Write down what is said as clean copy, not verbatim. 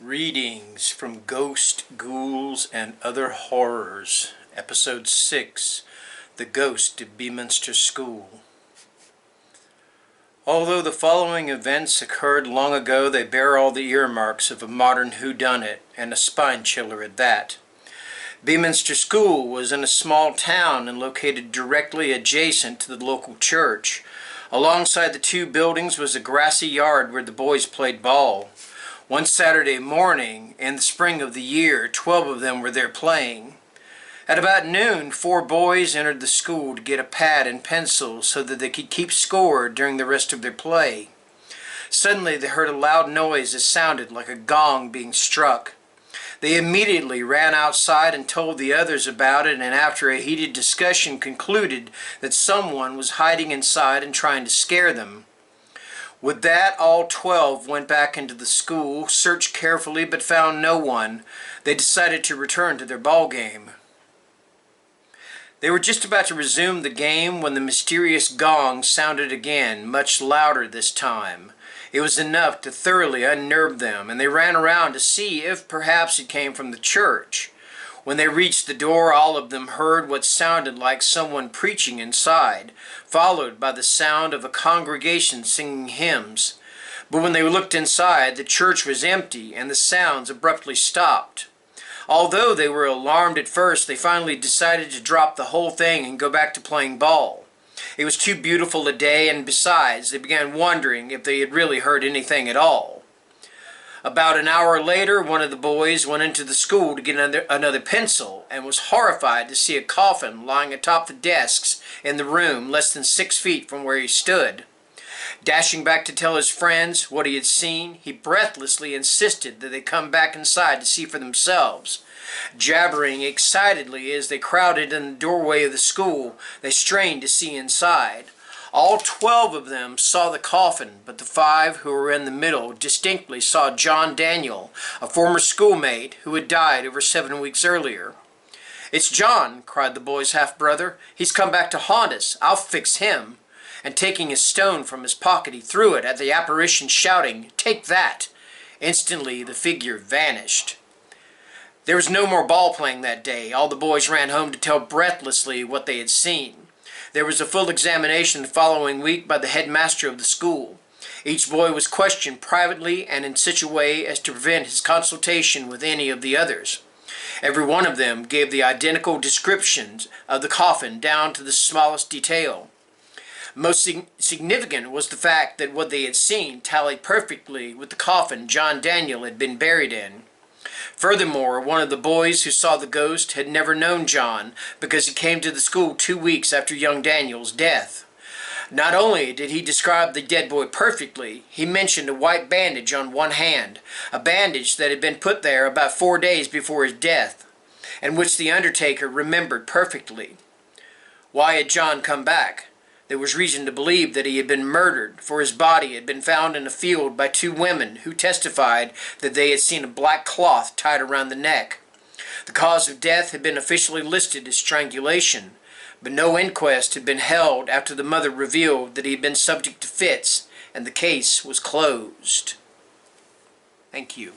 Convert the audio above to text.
Readings from Ghosts, Ghouls, and Other Horrors, Episode 6, The Ghost of Beaminster School. Although the following events occurred long ago, they bear all the earmarks of a modern whodunit, and a spine-chiller at that. Beaminster School was in a small town and located directly adjacent to the local church. Alongside the two buildings was a grassy yard where the boys played ball. One Saturday morning, in the spring of the year, 12 of them were there playing. At about noon, 4 boys entered the school to get a pad and pencil so that they could keep score during the rest of their play. Suddenly they heard a loud noise that sounded like a gong being struck. They immediately ran outside and told the others about it, and after a heated discussion concluded that someone was hiding inside and trying to scare them. With that, all 12 went back into the school, searched carefully but found no one. They decided to return to their ball game. They were just about to resume the game when the mysterious gong sounded again, much louder this time. It was enough to thoroughly unnerve them, and they ran around to see if perhaps it came from the church. When they reached the door, all of them heard what sounded like someone preaching inside, followed by the sound of a congregation singing hymns. But when they looked inside, the church was empty, and the sounds abruptly stopped. Although they were alarmed at first, they finally decided to drop the whole thing and go back to playing ball. It was too beautiful a day, and besides, they began wondering if they had really heard anything at all. About an hour later, one of the boys went into the school to get another pencil and was horrified to see a coffin lying atop the desks in the room less than 6 feet from where he stood. Dashing back to tell his friends what he had seen, he breathlessly insisted that they come back inside to see for themselves. Jabbering excitedly as they crowded in the doorway of the school, they strained to see inside. All 12 of them saw the coffin, but the 5 who were in the middle distinctly saw John Daniel, a former schoolmate who had died over 7 weeks earlier. "It's John," cried the boy's half-brother. "He's come back to haunt us. I'll fix him." And taking a stone from his pocket, he threw it at the apparition, shouting, "Take that!" Instantly, the figure vanished. There was no more ball playing that day. All the boys ran home to tell breathlessly what they had seen. There was a full examination the following week by the headmaster of the school. Each boy was questioned privately and in such a way as to prevent his consultation with any of the others. Every one of them gave the identical descriptions of the coffin down to the smallest detail. Most significant was the fact that what they had seen tallied perfectly with the coffin John Daniel had been buried in. Furthermore, one of the boys who saw the ghost had never known John because he came to the school 2 weeks after young Daniel's death. Not only did he describe the dead boy perfectly, he mentioned a white bandage on one hand, a bandage that had been put there about 4 days before his death, and which the undertaker remembered perfectly. Why had John come back? There was reason to believe that he had been murdered, for his body had been found in a field by 2 women who testified that they had seen a black cloth tied around the neck. The cause of death had been officially listed as strangulation, but no inquest had been held after the mother revealed that he had been subject to fits, and the case was closed. Thank you.